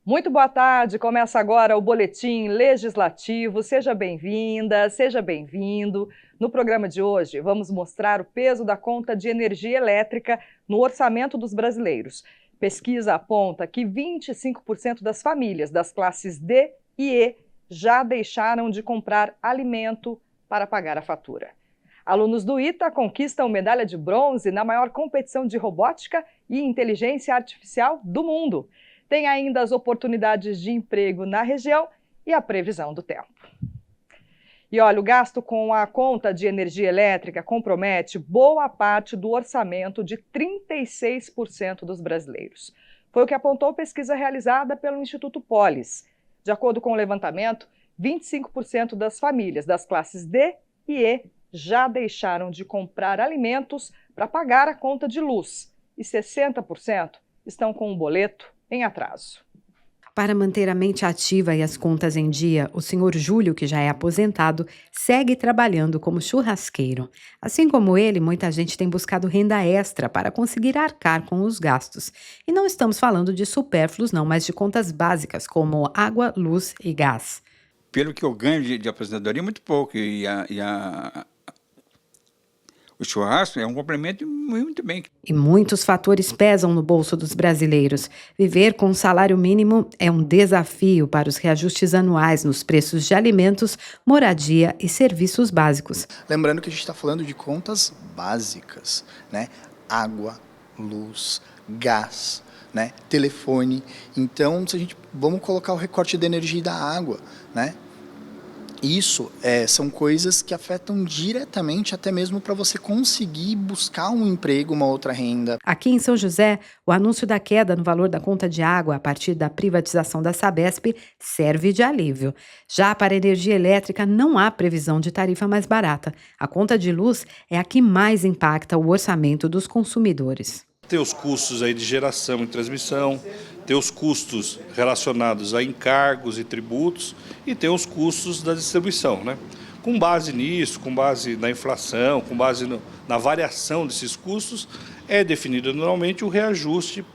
Muito boa tarde, começa agora o Boletim Legislativo. Seja bem-vinda, seja bem-vindo. No programa de hoje, vamos mostrar o peso da conta de energia elétrica no orçamento dos brasileiros. Pesquisa aponta que 25% das famílias das classes D e E já deixaram de comprar alimento para pagar a fatura. Alunos do ITA conquistam medalha de bronze na maior competição de robótica e inteligência artificial do mundo. Tem ainda as oportunidades de emprego na região e a previsão do tempo. E olha, o gasto com a conta de energia elétrica compromete boa parte do orçamento de 36% dos brasileiros. Foi o que apontou a pesquisa realizada pelo Instituto Polis. De acordo com o levantamento, 25% das famílias das classes D e E já deixaram de comprar alimentos para pagar a conta de luz e 60% estão com um boleto em atraso. Para manter a mente ativa e as contas em dia, o senhor Júlio, que já é aposentado, segue trabalhando como churrasqueiro. Assim como ele, muita gente tem buscado renda extra para conseguir arcar com os gastos. E não estamos falando de supérfluos, não, mas de contas básicas, como água, luz e gás. Pelo que eu ganho de aposentadoria, muito pouco. O churrasco é um complemento muito bem. E muitos fatores pesam no bolso dos brasileiros. Viver com um salário mínimo é um desafio para os reajustes anuais nos preços de alimentos, moradia e serviços básicos. Lembrando que a gente está falando de contas básicas, né? Água, luz, gás, né? Telefone. Então, vamos colocar o recorte da energia e da água, né? Isso são coisas que afetam diretamente até mesmo para você conseguir buscar um emprego, uma outra renda. Aqui em São José, o anúncio da queda no valor da conta de água a partir da privatização da Sabesp serve de alívio. Já para a energia elétrica, não há previsão de tarifa mais barata. A conta de luz é a que mais impacta o orçamento dos consumidores. Tem os custos aí de geração e transmissão, tem os custos relacionados a encargos e tributos e tem os custos da distribuição, né? Com base nisso, com base na inflação, com base na variação desses custos, é definido normalmente o reajuste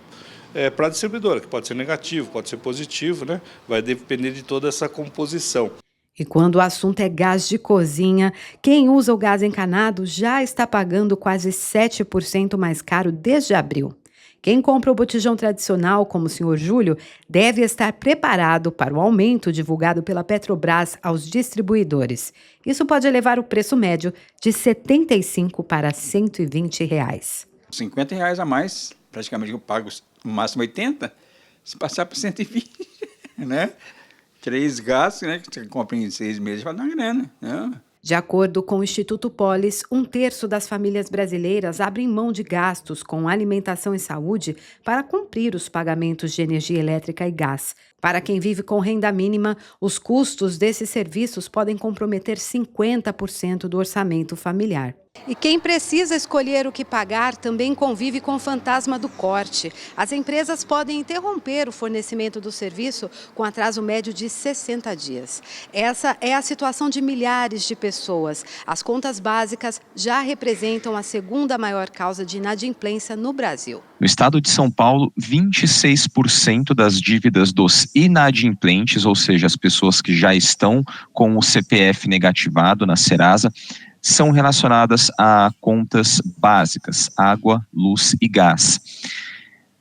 para a distribuidora, que pode ser negativo, pode ser positivo, né? Vai depender de toda essa composição. E quando o assunto é gás de cozinha, quem usa o gás encanado já está pagando quase 7% mais caro desde abril. Quem compra o botijão tradicional, como o senhor Júlio, deve estar preparado para o aumento divulgado pela Petrobras aos distribuidores. Isso pode elevar o preço médio de R$ 75 para R$ 120. R$ 50 a mais, praticamente eu pago no máximo 80, se passar para 120, né? 3 gastos, né, que você compra em 6 meses, vai dar uma grana, né? De acordo com o Instituto Polis, 1/3 das famílias brasileiras abrem mão de gastos com alimentação e saúde para cumprir os pagamentos de energia elétrica e gás. Para quem vive com renda mínima, os custos desses serviços podem comprometer 50% do orçamento familiar. E quem precisa escolher o que pagar também convive com o fantasma do corte. As empresas podem interromper o fornecimento do serviço com atraso médio de 60 dias. Essa é a situação de milhares de pessoas. As contas básicas já representam a segunda maior causa de inadimplência no Brasil. No estado de São Paulo, 26% das dívidas dos inadimplentes, ou seja, as pessoas que já estão com o CPF negativado na Serasa, são relacionadas a contas básicas, água, luz e gás.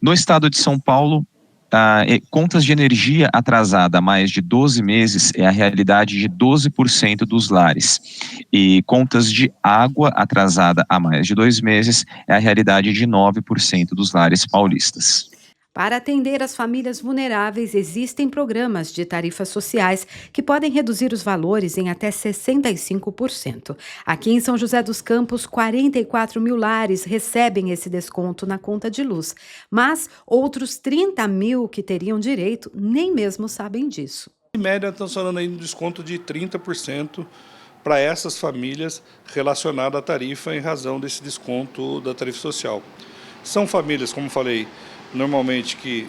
No estado de São Paulo, contas de energia atrasada há mais de 12 meses é a realidade de 12% dos lares. E contas de água atrasada há mais de 2 meses é a realidade de 9% dos lares paulistas. Para atender as famílias vulneráveis, existem programas de tarifas sociais que podem reduzir os valores em até 65%. Aqui em São José dos Campos, 44 mil lares recebem esse desconto na conta de luz. Mas outros 30 mil que teriam direito nem mesmo sabem disso. Em média, estamos falando aí de um desconto de 30% para essas famílias relacionadas à tarifa em razão desse desconto da tarifa social. São famílias, como falei, normalmente que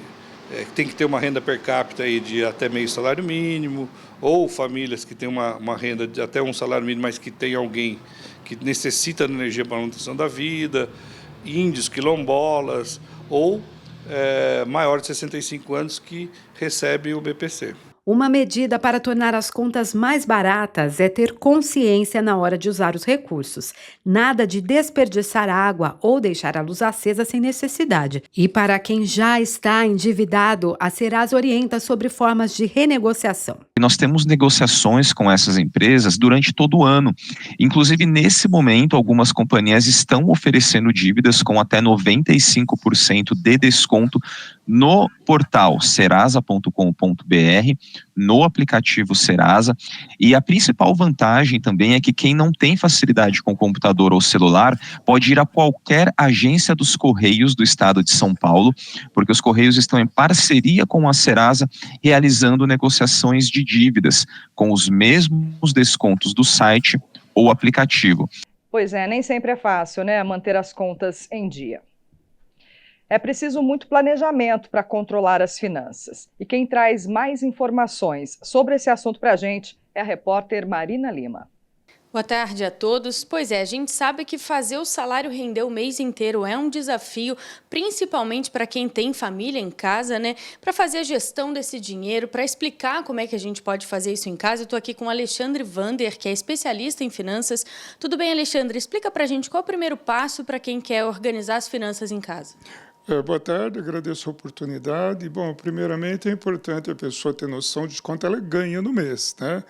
tem que ter uma renda per capita aí de até meio salário mínimo, ou famílias que têm uma renda de até um salário mínimo, mas que tem alguém que necessita de energia para a manutenção da vida, índios, quilombolas, ou maior de 65 anos que recebe o BPC. Uma medida para tornar as contas mais baratas é ter consciência na hora de usar os recursos. Nada de desperdiçar água ou deixar a luz acesa sem necessidade. E para quem já está endividado, a Serasa orienta sobre formas de renegociação. Nós temos negociações com essas empresas durante todo o ano. Inclusive, nesse momento, algumas companhias estão oferecendo dívidas com até 95% de desconto no portal serasa.com.br, no aplicativo Serasa. E a principal vantagem também é que quem não tem facilidade com computador ou celular pode ir a qualquer agência dos Correios do estado de São Paulo, porque os Correios estão em parceria com a Serasa, realizando negociações de dívidas com os mesmos descontos do site ou aplicativo. Pois é, nem sempre é fácil, né, manter as contas em dia. É preciso muito planejamento para controlar as finanças. E quem traz mais informações sobre esse assunto para a gente é a repórter Marina Lima. Boa tarde a todos. Pois é, a gente sabe que fazer o salário render o mês inteiro é um desafio, principalmente para quem tem família em casa, né? Para fazer a gestão desse dinheiro, para explicar como é que a gente pode fazer isso em casa. Eu estou aqui com o Alexandre Vander, que é especialista em finanças. Tudo bem, Alexandre? Explica para a gente qual é o primeiro passo para quem quer organizar as finanças em casa. Boa tarde, agradeço a oportunidade. Bom, primeiramente é importante a pessoa ter noção de quanto ela ganha no mês, né?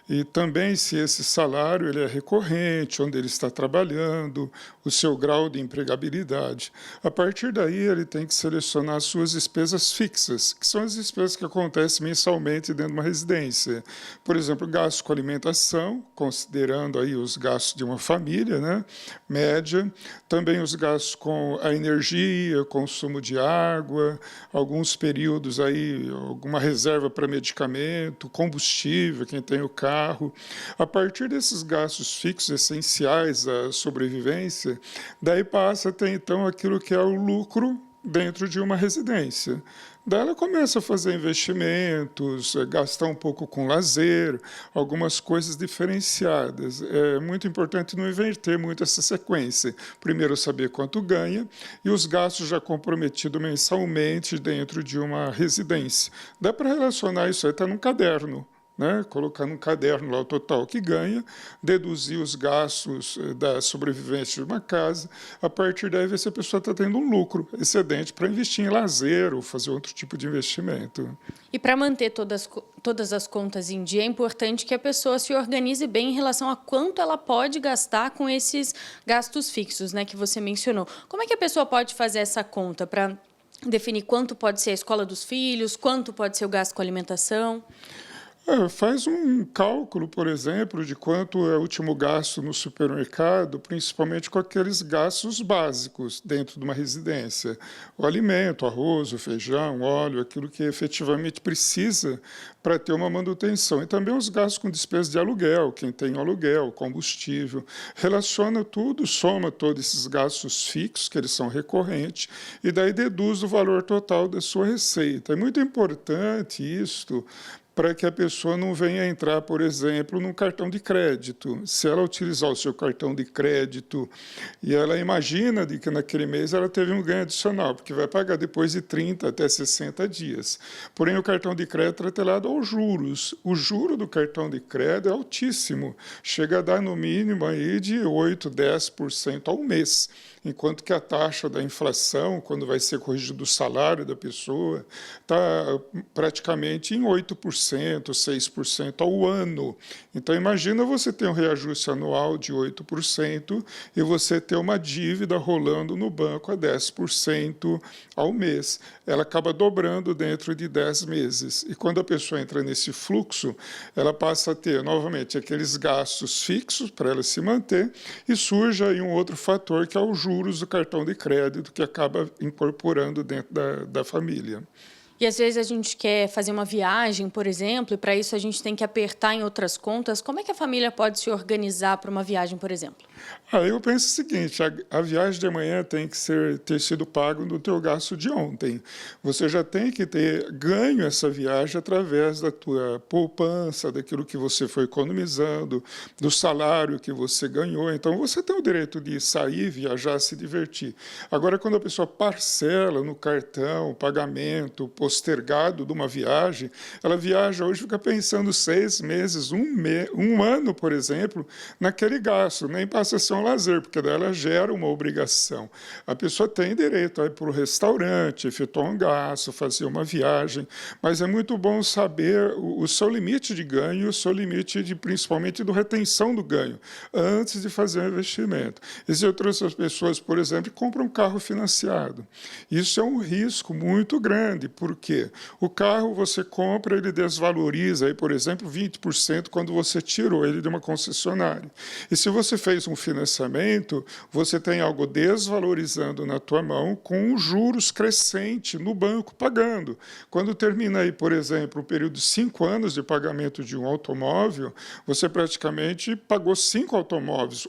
E também se esse salário ele é recorrente, onde ele está trabalhando, o seu grau de empregabilidade. A partir daí, ele tem que selecionar as suas despesas fixas, que são as despesas que acontecem mensalmente dentro de uma residência. Por exemplo, gastos com alimentação, considerando aí os gastos de uma família, né, média. Também os gastos com a energia, consumo de água, alguns períodos aí, alguma reserva para medicamento, combustível, quem tem o carro. A partir desses gastos fixos essenciais à sobrevivência, daí passa a ter então aquilo que é o lucro dentro de uma residência. Daí ela começa a fazer investimentos, gastar um pouco com lazer, algumas coisas diferenciadas. É muito importante não inverter muito essa sequência. Primeiro saber quanto ganha e os gastos já comprometidos mensalmente dentro de uma residência. Dá para relacionar isso aí, está num caderno. Né? Colocar num caderno lá o total que ganha, deduzir os gastos da sobrevivência de uma casa, a partir daí ver se a pessoa está tendo um lucro excedente para investir em lazer ou fazer outro tipo de investimento. E para manter todas as contas em dia, é importante que a pessoa se organize bem em relação a quanto ela pode gastar com esses gastos fixos, né, que você mencionou. Como é que a pessoa pode fazer essa conta para definir quanto pode ser a escola dos filhos, quanto pode ser o gasto com alimentação? Faz um cálculo, por exemplo, de quanto é o último gasto no supermercado, principalmente com aqueles gastos básicos dentro de uma residência. O alimento, arroz, o feijão, óleo, aquilo que efetivamente precisa para ter uma manutenção. E também os gastos com despesas de aluguel, quem tem aluguel, combustível. Relaciona tudo, soma todos esses gastos fixos, que eles são recorrentes, e daí deduz o valor total da sua receita. É muito importante isto, para que a pessoa não venha entrar, por exemplo, num cartão de crédito. Se ela utilizar o seu cartão de crédito e ela imagina de que naquele mês ela teve um ganho adicional, porque vai pagar depois de 30 até 60 dias. Porém, o cartão de crédito é atrelado aos juros. O juro do cartão de crédito é altíssimo, chega a dar no mínimo aí de 8%, 10% ao mês, enquanto que a taxa da inflação, quando vai ser corrigido o salário da pessoa, está praticamente em 8%, 6% ao ano. Então, imagina você ter um reajuste anual de 8% e você ter uma dívida rolando no banco a 10% ao mês. Ela acaba dobrando dentro de 10 meses. E quando a pessoa entra nesse fluxo, ela passa a ter, novamente, aqueles gastos fixos para ela se manter e surge aí um outro fator, que é o juros do cartão de crédito, que acaba incorporando dentro da família. E E às vezes a gente quer fazer uma viagem, por exemplo, e para isso a gente tem que apertar em outras contas. Como é que a família pode se organizar para uma viagem, por exemplo? Eu penso o seguinte, a viagem de amanhã tem que ter sido pago no teu gasto de ontem. Você já tem que ter ganho essa viagem através da tua poupança, daquilo que você foi economizando, do salário que você ganhou. Então, você tem o direito de sair, viajar, se divertir. Agora, quando a pessoa parcela no cartão, o pagamento postergado de uma viagem, ela viaja hoje, fica pensando 6 meses, um ano, por exemplo, naquele gasto, nem passa a ser um lazer, porque daí ela gera uma obrigação. A pessoa tem direito a ir para o restaurante, efetuar um gasto, fazer uma viagem, mas é muito bom saber o seu limite de ganho, o seu limite principalmente de retenção do ganho, antes de fazer um investimento. Existem outras pessoas, por exemplo, que compram um carro financiado. Isso é um risco muito grande, porque o carro você compra, ele desvaloriza, aí, por exemplo, 20% quando você tirou ele de uma concessionária. E se você fez um financiamento, você tem algo desvalorizando na tua mão com juros crescentes no banco pagando. Quando termina aí, por exemplo, o período de 5 anos de pagamento de um automóvel, você praticamente pagou 5 automóveis,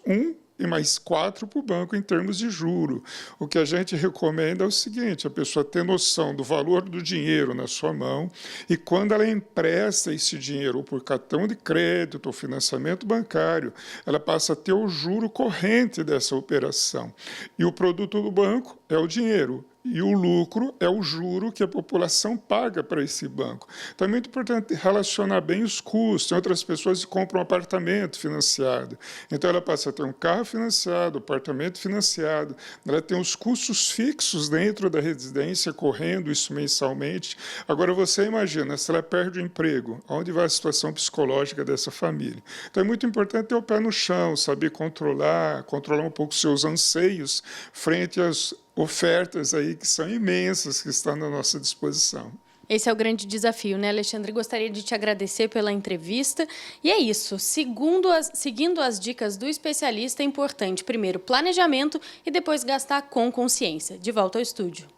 e mais 4 para o banco em termos de juro. O que a gente recomenda é o seguinte, a pessoa ter noção do valor do dinheiro na sua mão e quando ela empresta esse dinheiro ou por cartão de crédito ou financiamento bancário, ela passa a ter o juro corrente dessa operação. E o produto do banco é o dinheiro. E o lucro é o juro que a população paga para esse banco. Então, é muito importante relacionar bem os custos. Tem outras pessoas que compram um apartamento financiado. Então, ela passa a ter um carro financiado, um apartamento financiado. Ela tem os custos fixos dentro da residência, correndo isso mensalmente. Agora, você imagina, se ela perde o emprego, onde vai a situação psicológica dessa família? Então, é muito importante ter o pé no chão, saber controlar um pouco seus anseios frente às ofertas aí que são imensas, que estão na nossa disposição. Esse é o grande desafio, né, Alexandre? Gostaria de te agradecer pela entrevista. E é isso, seguindo as dicas do especialista, é importante, primeiro, planejamento e depois gastar com consciência. De volta ao estúdio.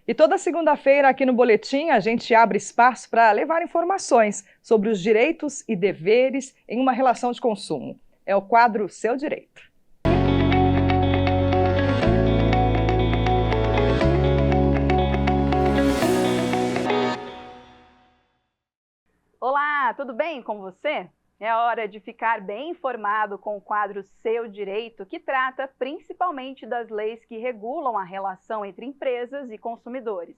E toda segunda-feira aqui no Boletim a gente abre espaço para levar informações sobre os direitos e deveres em uma relação de consumo. É o quadro Seu Direito. Olá, tudo bem com você? É hora de ficar bem informado com o quadro Seu Direito, que trata principalmente das leis que regulam a relação entre empresas e consumidores.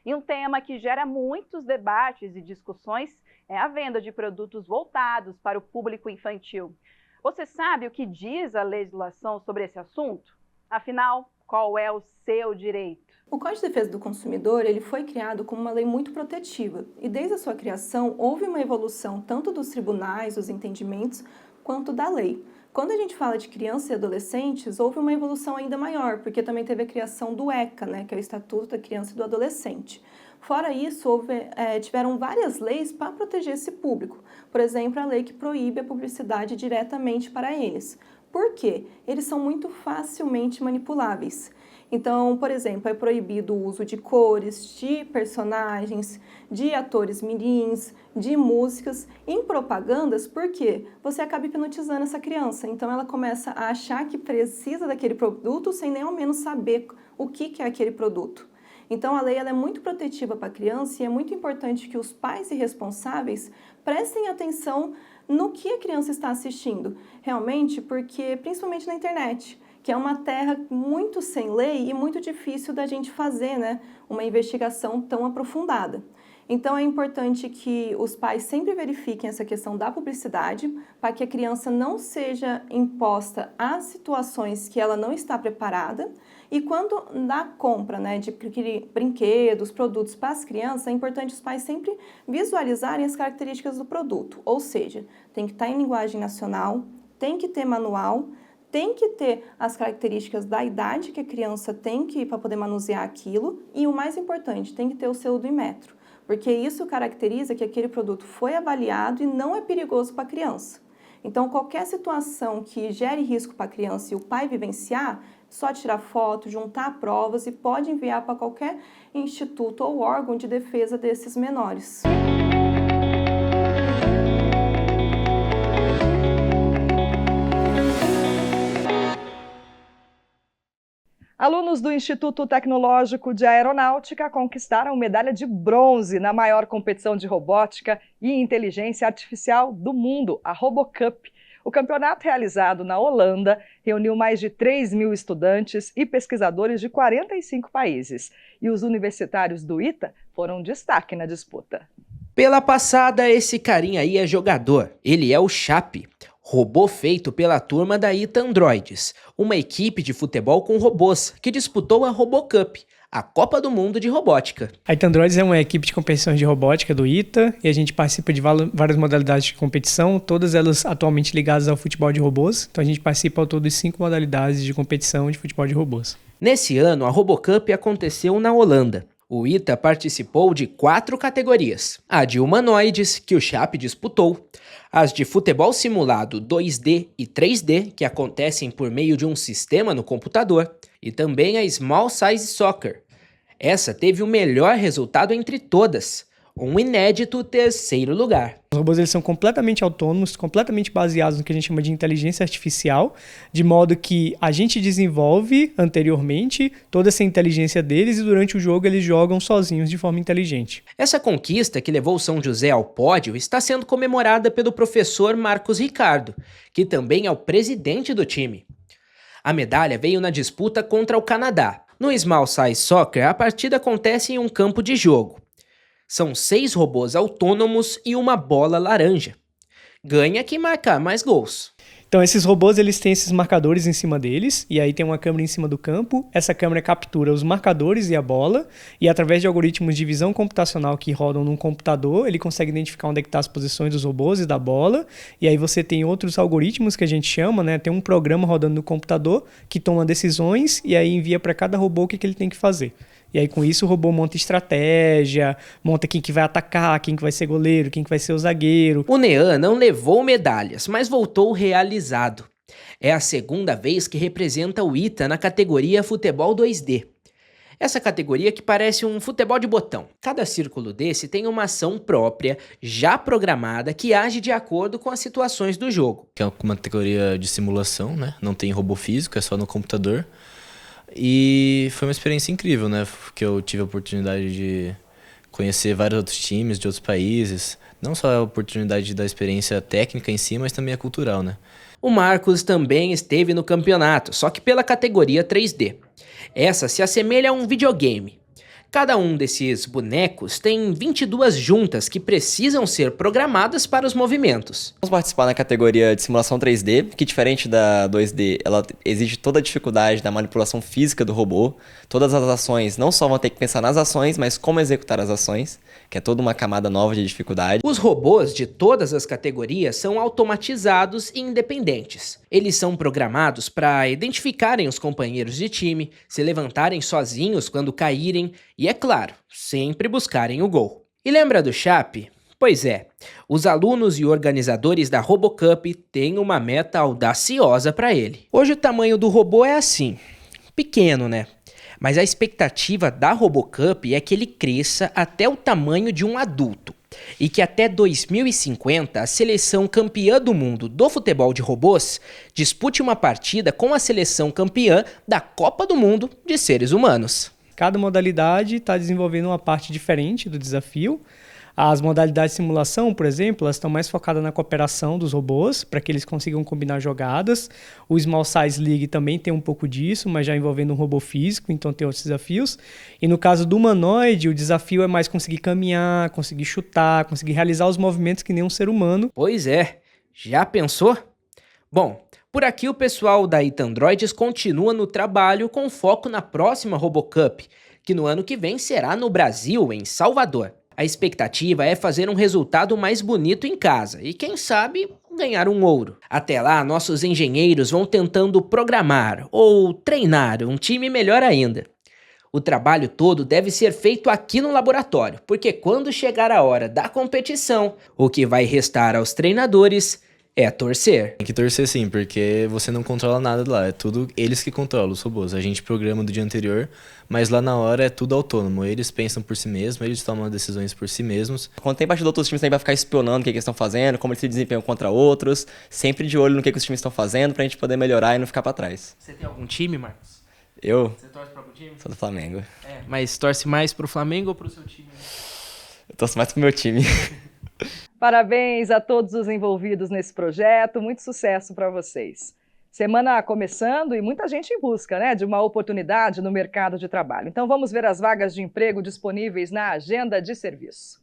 E um tema que gera muitos debates e discussões é a venda de produtos voltados para o público infantil. Você sabe o que diz a legislação sobre esse assunto? Afinal, qual é o seu direito? O Código de Defesa do Consumidor ele foi criado como uma lei muito protetiva e desde a sua criação houve uma evolução tanto dos tribunais, dos entendimentos, quanto da lei. Quando a gente fala de crianças e adolescentes, houve uma evolução ainda maior, porque também teve a criação do ECA, que é o Estatuto da Criança e do Adolescente. Fora isso, tiveram várias leis para proteger esse público. Por exemplo, a lei que proíbe a publicidade diretamente para eles. Por quê? Eles são muito facilmente manipuláveis. Então, por exemplo, é proibido o uso de cores, de personagens, de atores mirins, de músicas em propagandas, porque você acaba hipnotizando essa criança. Então, ela começa a achar que precisa daquele produto sem nem ao menos saber o que é aquele produto. Então, a lei ela é muito protetiva para a criança e é muito importante que os pais e responsáveis prestem atenção no que a criança está assistindo, realmente, porque principalmente na internet, que é uma terra muito sem lei e muito difícil da gente fazer, uma investigação tão aprofundada. Então, é importante que os pais sempre verifiquem essa questão da publicidade para que a criança não seja imposta a situações que ela não está preparada. E quando na compra de brinquedos, produtos para as crianças, é importante os pais sempre visualizarem as características do produto. Ou seja, tem que estar em linguagem nacional, tem que ter manual, tem que ter as características da idade que a criança tem para poder manusear aquilo e o mais importante, tem que ter o selo do Inmetro, porque isso caracteriza que aquele produto foi avaliado e não é perigoso para a criança. Então, qualquer situação que gere risco para a criança e o pai vivenciar, só tirar foto, juntar provas e pode enviar para qualquer instituto ou órgão de defesa desses menores. Alunos do Instituto Tecnológico de Aeronáutica conquistaram medalha de bronze na maior competição de robótica e inteligência artificial do mundo, a RoboCup. O campeonato, realizado na Holanda, reuniu mais de 3.000 estudantes e pesquisadores de 45 países. E os universitários do ITA foram destaque na disputa. Pela passada, esse carinha aí é jogador. Ele é o Chape, robô feito pela turma da ITA Androids, uma equipe de futebol com robôs que disputou a RoboCup, a Copa do Mundo de Robótica. A ITA Androids é uma equipe de competições de robótica do ITA e a gente participa de várias modalidades de competição, todas elas atualmente ligadas ao futebol de robôs. Então a gente participa ao todo de 5 modalidades de competição de futebol de robôs. Nesse ano, a RoboCup aconteceu na Holanda. O ITA participou de 4 categorias. A de humanoides, que o Chape disputou. As de futebol simulado 2D e 3D, que acontecem por meio de um sistema no computador. E também a Small Size Soccer. Essa teve o melhor resultado entre todas. Um inédito 3º lugar. Os robôs eles são completamente autônomos, completamente baseados no que a gente chama de inteligência artificial, de modo que a gente desenvolve anteriormente toda essa inteligência deles e durante o jogo eles jogam sozinhos de forma inteligente. Essa conquista que levou São José ao pódio está sendo comemorada pelo professor Marcos Ricardo, que também é o presidente do time. A medalha veio na disputa contra o Canadá. No Small Size Soccer, a partida acontece em um campo de jogo. São 6 robôs autônomos e uma bola laranja. Ganha quem marcar mais gols. Então esses robôs eles têm esses marcadores em cima deles, e aí tem uma câmera em cima do campo. Essa câmera captura os marcadores e a bola, e através de algoritmos de visão computacional que rodam num computador, ele consegue identificar onde é que estão as posições dos robôs e da bola, e aí você tem outros algoritmos que a gente chama, né? Tem um programa rodando no computador que toma decisões e aí envia para cada robô o que ele tem que fazer. E aí, com isso, o robô monta estratégia, monta quem que vai atacar, quem que vai ser goleiro, quem que vai ser o zagueiro. O Nean não levou medalhas, mas voltou realizado. É a 2ª vez que representa o ITA na categoria Futebol 2D. Essa categoria que parece um futebol de botão. Cada círculo desse tem uma ação própria, já programada, que age de acordo com as situações do jogo. É uma categoria de simulação, né? Não tem robô físico, é só no computador. E foi uma experiência incrível, né? Porque eu tive a oportunidade de conhecer vários outros times de outros países. Não só a oportunidade da experiência técnica em si, mas também a cultural, né? O Marcos também esteve no campeonato, só que pela categoria 3D. Essa se assemelha a um videogame. Cada um desses bonecos tem 22 juntas que precisam ser programadas para os movimentos. Vamos participar na categoria de simulação 3D, que diferente da 2D, ela exige toda a dificuldade da manipulação física do robô. Todas as ações, não só vão ter que pensar nas ações, mas como executar as ações, que é toda uma camada nova de dificuldade. Os robôs de todas as categorias são automatizados e independentes. Eles são programados para identificarem os companheiros de time, se levantarem sozinhos quando caírem e, é claro, sempre buscarem o gol. E lembra do Chape? Pois é, os alunos e organizadores da RoboCup têm uma meta audaciosa para ele. Hoje o tamanho do robô é assim, pequeno, né? Mas a expectativa da RoboCup é que ele cresça até o tamanho de um adulto e que até 2050 a seleção campeã do mundo do futebol de robôs dispute uma partida com a seleção campeã da Copa do Mundo de seres humanos. Cada modalidade está desenvolvendo uma parte diferente do desafio. As modalidades de simulação, por exemplo, elas estão mais focadas na cooperação dos robôs, para que eles consigam combinar jogadas. O Small Size League também tem um pouco disso, mas já envolvendo um robô físico, então tem outros desafios. E no caso do humanoide, o desafio é mais conseguir caminhar, conseguir chutar, conseguir realizar os movimentos que nem um ser humano. Pois é, já pensou? Bom, por aqui o pessoal da ITA Androids continua no trabalho com foco na próxima RoboCup, que no ano que vem será no Brasil, em Salvador. A expectativa é fazer um resultado mais bonito em casa e, quem sabe, ganhar um ouro. Até lá, nossos engenheiros vão tentando programar ou treinar um time melhor ainda. O trabalho todo deve ser feito aqui no laboratório, porque quando chegar a hora da competição, o que vai restar aos treinadores É torcer. Tem que torcer sim, porque você não controla nada lá, é tudo eles que controlam, os robôs. A gente programa do dia anterior, mas lá na hora é tudo autônomo. Eles pensam por si mesmos, eles tomam decisões por si mesmos. Quando tem parte de outros times, também vai ficar espionando o que eles estão fazendo, como eles se desempenham contra outros, sempre de olho no que os times estão fazendo pra gente poder melhorar e não ficar pra trás. Você tem algum time, Marcos? Eu? Você torce pra algum time? Sou do Flamengo. Mas torce mais pro Flamengo ou pro seu time? Eu torço mais pro meu time. Parabéns a todos os envolvidos nesse projeto, muito sucesso para vocês. Semana começando e muita gente em busca, né, de uma oportunidade no mercado de trabalho. Então vamos ver as vagas de emprego disponíveis na agenda de serviço.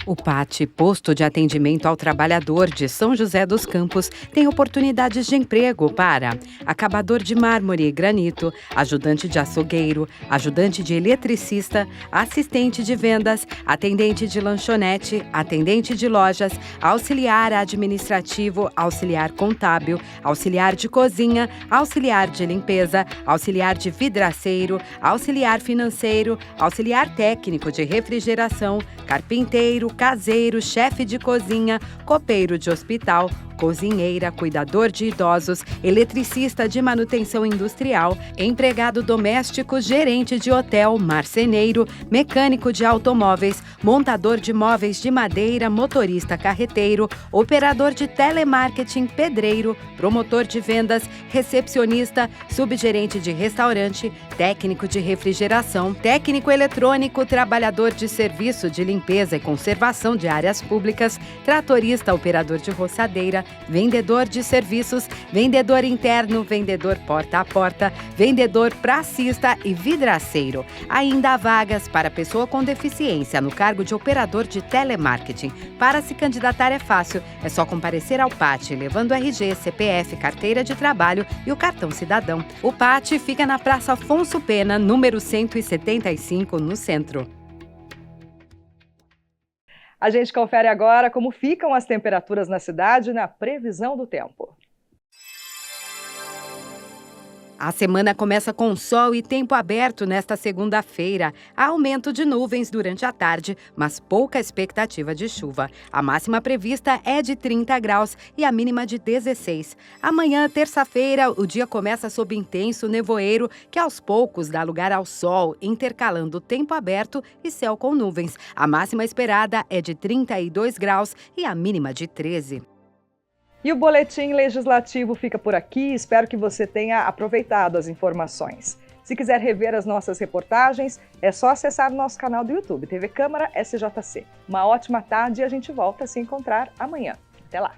O PAT, Posto de Atendimento ao Trabalhador de São José dos Campos, tem oportunidades de emprego para acabador de mármore e granito, ajudante de açougueiro, ajudante de eletricista, assistente de vendas, atendente de lanchonete, atendente de lojas, auxiliar administrativo, auxiliar contábil, auxiliar de cozinha, auxiliar de limpeza, auxiliar de vidraceiro, auxiliar financeiro, auxiliar técnico de refrigeração, carpinteiro, caseiro, chefe de cozinha, copeiro de hospital, cozinheira, cuidador de idosos, eletricista de manutenção industrial, empregado doméstico, gerente de hotel, marceneiro, mecânico de automóveis, montador de móveis de madeira, motorista carreteiro, operador de telemarketing, pedreiro, promotor de vendas, recepcionista, subgerente de restaurante, técnico de refrigeração, técnico eletrônico, trabalhador de serviço de limpeza e conservação de áreas públicas, tratorista, operador de roçadeira, vendedor de serviços, vendedor interno, vendedor porta a porta, vendedor pracista e vidraceiro. Ainda há vagas para pessoa com deficiência no cargo de operador de telemarketing. Para se candidatar é fácil, é só comparecer ao PAT levando RG, CPF, carteira de trabalho e o cartão cidadão. O PAT fica na Praça Afonso Pena, número 175, no centro. A gente confere agora como ficam as temperaturas na cidade na previsão do tempo. A semana começa com sol e tempo aberto nesta segunda-feira. Há aumento de nuvens durante a tarde, mas pouca expectativa de chuva. A máxima prevista é de 30 graus e a mínima de 16. Amanhã, terça-feira, o dia começa sob intenso nevoeiro, que aos poucos dá lugar ao sol, intercalando tempo aberto e céu com nuvens. A máxima esperada é de 32 graus e a mínima de 13. E o Boletim Legislativo fica por aqui. Espero que você tenha aproveitado as informações. Se quiser rever as nossas reportagens, é só acessar o nosso canal do YouTube, TV Câmara SJC. Uma ótima tarde e a gente volta a se encontrar amanhã. Até lá!